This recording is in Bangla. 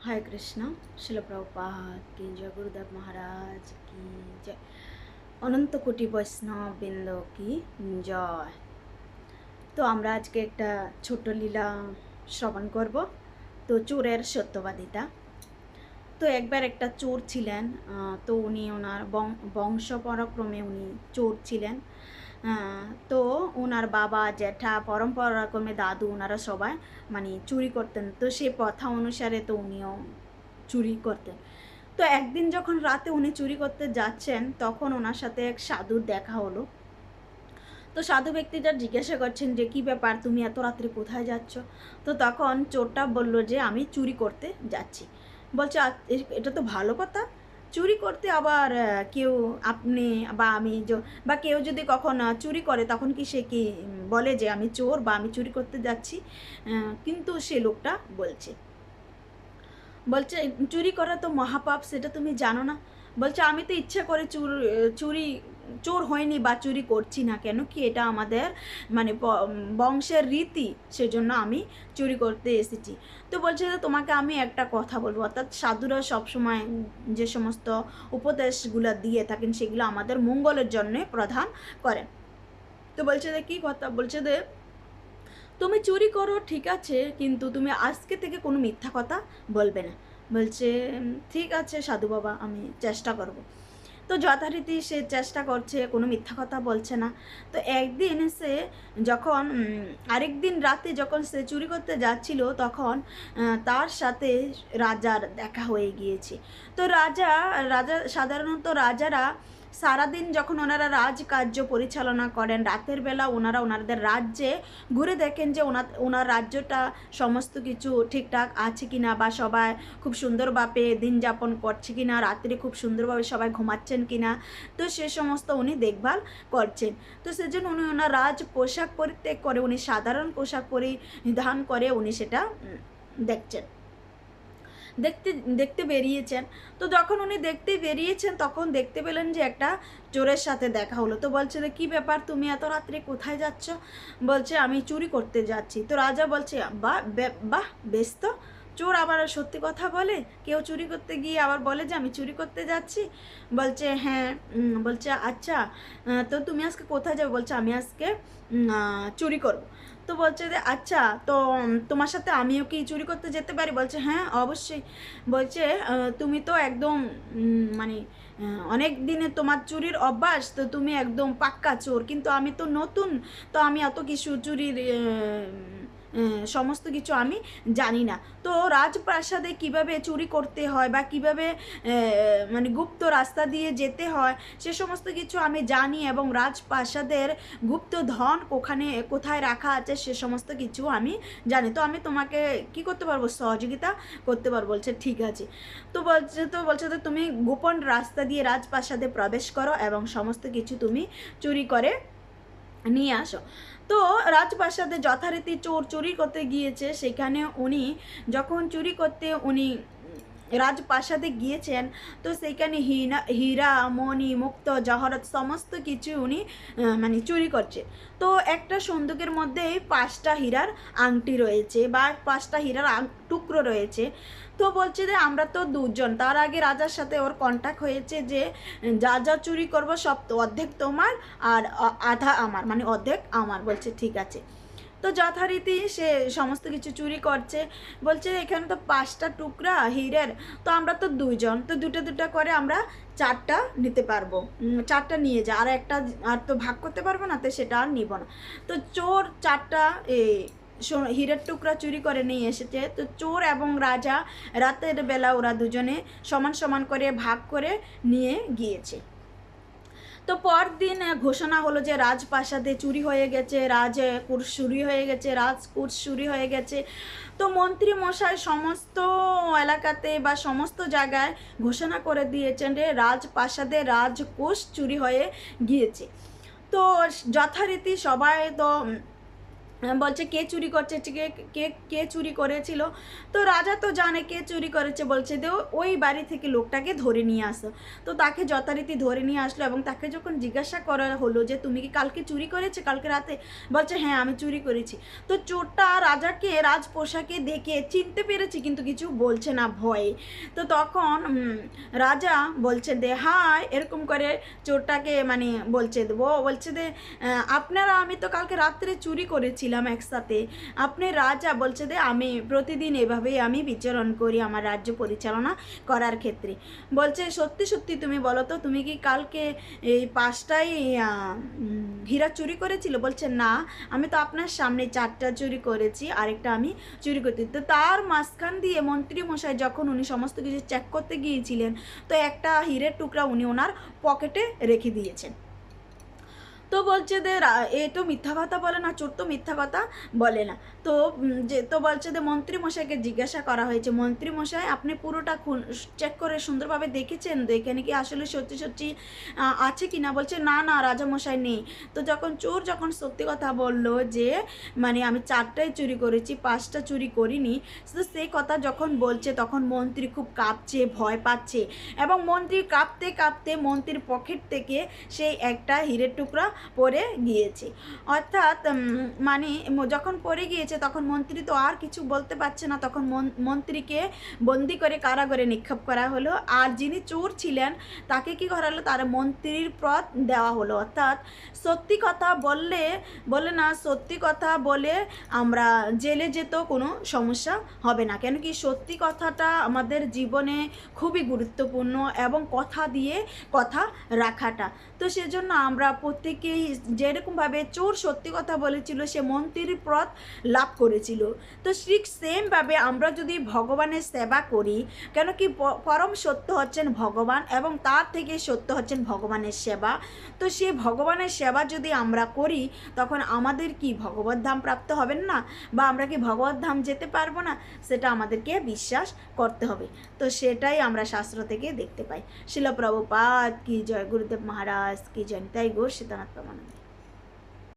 हरे कृष्णा। शिल प्रभुपाद की जय, गुरुदेव महाराज की जय, अनंत कोटि वैष्णव बृंद की जय। तो আমরা আজকে একটা ছোট লীলা শ্রবণ করব। তো চোরের সত্যবাদিতা। তো একবার একটা চোর ছিলেন। তো উনি ওনার বংশপরাক্রমে উনি চোর ছিলেন। তো ওনার বাবা জ্যাঠা পরম্পরাক্রমে দাদু ওনারা সবাই মানে চুরি করতেন। তো সে প্রথা অনুসারে তো উনিও চুরি করতেন। তো একদিন যখন রাতে উনি চুরি করতে যাচ্ছেন তখন ওনার সাথে এক সাধুর দেখা হলো। তো সাধু ব্যক্তিটা জিজ্ঞাসা করছেন যে কী ব্যাপার, তুমি এত রাত্রে কোথায় যাচ্ছ? তো তখন চোরটা বলল যে আমি চুরি করতে যাচ্ছি। বলছে এটা তো ভালো কথা, চুরি করতে আবার কেউ আপনি বা আমি বা কেউ যদি কখন চুরি করে তখন কি সে কি বলে যে আমি চোর বা আমি চুরি করতে যাচ্ছি? কিন্তু সে লোকটা বলছে চুরি করা তো মহাপাপ, সেটা তুমি জানো না? বলছে আমি তো ইচ্ছা করে চুরি চোর হয়নি বা চুরি করছি না, কেন কি এটা আমাদের মানে বংশের রীতি, সেজন্য আমি চুরি করতে এসেছি। তো বলছে যে তোমাকে আমি একটা কথা বলবো, অর্থাৎ সাধুরা সবসময় যে সমস্ত উপদেশগুলো দিয়ে থাকেন সেগুলো আমাদের মঙ্গলের জন্য প্রদান করেন। তো বলছে যে কী কথা? বলছে যে তুমি চুরি করো ঠিক আছে, কিন্তু তুমি আজকে থেকে কোনো মিথ্যা কথা বলবে না। বলছে ঠিক আছে সাধু বাবা, আমি চেষ্টা করব। তো যথারীতি সে চেষ্টা করছে, কোনো মিথ্যা কথা বলছে না। তো একদিন সে যখন আরেকদিন রাতে যখন সে চুরি করতে যাচ্ছিল তখন তার সাথে রাজার দেখা হয়ে গিয়েছে। তো রাজা রাজা সাধারণত রাজারা সারাদিন যখন ওনারা রাজকার্য পরিচালনা করেন, রাতের বেলা ওনারা ওনাদের রাজ্যে ঘুরে দেখেন যে ওনার রাজ্যটা সমস্ত কিছু ঠিকঠাক আছে কি না, বা সবাই খুব সুন্দরভাবে দিন যাপন করছে কি না, রাত্রে খুব সুন্দরভাবে সবাই ঘুমাচ্ছেন কি না। তো সে সমস্ত উনি দেখভাল করছেন। তো সেজন্য উনি ওনার রাজ পোশাক পরিত্যাগ করে উনি সাধারণ পোশাক পরিধান করে উনি সেটা দেখছেন, দেখতে দেখতে বেরিয়েছেন। তো যখন উনি দেখতে বেরিয়েছেন তখন দেখতে পেলেন যে একটা চোরের সাথে দেখা হলো। তো বলছে যে কী ব্যাপার, তুমি এত রাত্রে কোথায় যাচ্ছ? বলছে আমি চুরি করতে যাচ্ছি। তো রাজা বলছে বাহ বাহ, বেশ তো, চোর আবার সত্যি কথা বলে, কেউ চুরি করতে গিয়ে আবার বলে যে আমি চুরি করতে যাচ্ছি। বলছে হ্যাঁ। বলছে আচ্ছা, তো তুমি আজকে কোথায় যাবে? বলছে আমি আজকে চুরি করব। তো বলছে যে আচ্ছা, তো তোমার সাথে আমিও কি চুরি করতে যেতে পারি? বলছে হ্যাঁ অবশ্যই। বলছে তুমি তো একদম মানে অনেক দিনে তোমার চুরির অভ্যাস, তো তুমি একদম পাক্কা চোর, কিন্তু আমি তো নতুন, তো আমি অত কিছু চুরির সমস্ত কিছু আমি জানি না। তো রাজপ্রাসাদে কিভাবে চুরি করতে হয় বা কিভাবে মানে গুপ্ত রাস্তা দিয়ে যেতে হয় সে সমস্ত কিছু আমি জানি, এবং রাজপ্রাসাদের গুপ্ত ধন কোথায় রাখা আছে সে সমস্ত কিছু আমি জানি। তো আমি তোমাকে কি করতে পারবো, সহযোগিতা করতে পারবো। বলছে ঠিক আছে। তো বলছে তো তুমি গোপন রাস্তা দিয়ে রাজপ্রাসাদে প্রবেশ করো এবং সমস্ত কিছু তুমি চুরি করে নিয়ে আসো। তো রাজপ্রাসাদে যথারীতি চোর চুরি করতে গিয়েছে, সেখানে উনি যখন চুরি করতে উনি রাজপ্রাসাদে গিয়েছেন, তো সেইখানে হীরা মণি মুক্ত জহরত সমস্ত কিছু উনি মানে চুরি করছে। তো একটা সন্দুকের মধ্যে 5টা হীরার আংটি রয়েছে বা 5টা হীরার টুকরো রয়েছে। তো বলছে যে আমরা তো দুজন, তার আগে রাজার সাথে ওর কন্ট্যাক্ট হয়েছে যে যা যা চুরি করবো সব তো অর্ধেক তোমার আর আধা আমার, মানে অর্ধেক আমার। বলছে ঠিক আছে। তো যথারীতি সে সমস্ত কিছু চুরি করছে। বলছে এখানে তো 5টা টুকরা হীরের, তো আমরা তো দুইজন, তো দুটো দুটো করে আমরা 4টা নিতে পারবো, 4টা নিয়ে যা, আর একটা আর তো ভাগ করতে পারবো না, তো সেটা আর নিব না। তো চোর 4টা হীরের টুকরা চুরি করে নিয়ে এসেছে। তো চোর এবং রাজা রাতের বেলা ওরা দুজনে সমান সমান করে ভাগ করে নিয়ে গিয়েছে। তো পরদিন ঘোষণা হলো যে রাজপ্রাসাদে চুরি হয়ে গেছে, রাজকোষ চুরি হয়ে গেছে, রাজকোষ চুরি হয়ে গেছে। তো মন্ত্রী মশাই সমস্ত এলাকাতে বা সমস্ত জায়গায় ঘোষণা করে দিয়েছেন যে রাজপ্রাসাদে রাজকোষ চুরি হয়ে গিয়েছে। তো যথারীতি সবাই তো বলছে কে চুরি করছে, কে কে কে চুরি করেছিল। তো রাজা তো জানে কে চুরি করেছে, বলছে যে ওই বাড়ি থেকে লোকটাকে ধরে নিয়ে আসো। তো তাকে যথারীতি ধরে নিয়ে আসলো, এবং তাকে যখন জিজ্ঞাসা করা হলো যে তুমি কি কালকে চুরি করেছে, কালকে রাতে, বলছে হ্যাঁ আমি চুরি করেছি। তো চোরটা রাজাকে রাজ পোশাকে দেখে চিনতে পেরেছে, কিন্তু কিছু বলছে না ভয়ে। তো তখন রাজা বলছে দে হাই এরকম করে চোরটাকে মানে বলছে বলছে যে আপনারা, আমি তো কালকে রাত্রে চুরি করেছিলাম একসাথে। আপনি রাজা, বলছে যে আমি প্রতিদিন এভাবেই আমি বিচরণ করি আমার রাজ্য পরিচালনা করার ক্ষেত্রে। বলছে সত্যি সত্যি তুমি বলো তো, তুমি কি কালকে এই 5টাই হীরা চুরি করেছিল? বলছে না, আমি তো আপনার সামনে 4টা চুরি করেছি, আরেকটা আমি চুরি করতে। তো তার মাঝখান দিয়ে মন্ত্রী মশাই যখন উনি সমস্ত কিছু চেক করতে গিয়েছিলেন, তো একটা হীরের টুকরা উনি ওনার পকেটে রেখে দিয়েছেন। তো বলছে যে এ তো মিথ্যা কথা বলে না, চোর তো মিথ্যা কথা বলে না। তো তো বলছে যে মন্ত্রী মশাইকে জিজ্ঞাসা করা হয়েছে, মন্ত্রী মশাই আপনি পুরোটা চেক করে সুন্দরভাবে দেখেছেন তো এখানে কি আসলে সত্যি সত্যি আছে কি না? বলছে না না রাজামশাই নেই। তো যখন সত্যি কথা বলল যে মানে আমি 4টাই চুরি করেছি, 5টা চুরি করিনি, তো সেই কথা যখন বলছে তখন মন্ত্রী খুব কাঁপছে, ভয় পাচ্ছে, এবং মন্ত্রী কাঁপতে কাঁপতে মন্ত্রীর পকেট থেকে সেই একটা হীরের টুকরা পড়ে গিয়েছে। অর্থাৎ মানে যখন পড়ে গিয়েছে তখন মন্ত্রী তো আর কিছু বলতে পারছে না, তখন মন্ত্রীকে বন্দি করে কারাগারে নিক্ষেপ করা হলো। আর যিনি চোর ছিলেন তাকে কি করা হলো, তার মন্ত্রীর পদ দেওয়া হলো। অর্থাৎ সত্যি কথা বলে না, সত্যি কথা বলে আমরা জেলে যেত কোনো সমস্যা হবে না, কেন কি সত্যি কথাটা আমাদের জীবনে খুবই গুরুত্বপূর্ণ, এবং কথা দিয়ে কথা রাখাটা। তো সেজন্য আমরা প্রত্যেকেই যেরকমভাবে চোর সত্যি কথা বলেছিল সে মন্ত্রীর পদ লাভ করেছিল, তো ঠিক সেমভাবে আমরা যদি ভগবানের সেবা করি, কেন কি পরম সত্য হচ্ছেন ভগবান, এবং তার থেকে সত্য হচ্ছেন ভগবানের সেবা। তো সে ভগবানের সেবা যদি আমরা করি তখন আমাদের কি ভগবত ধাম প্রাপ্ত হবেন না, বা আমরা কি ভগবত ধাম যেতে পারবো না, সেটা আমাদেরকে বিশ্বাস করতে হবে। তো সেটাই আমরা শাস্ত্র থেকে দেখতে পাই। শিল প্রভুপাদ কি জয়, গুরুদেব মহারাজ কি জয়, তাই গো সীতানাথ প্রমানন্দে।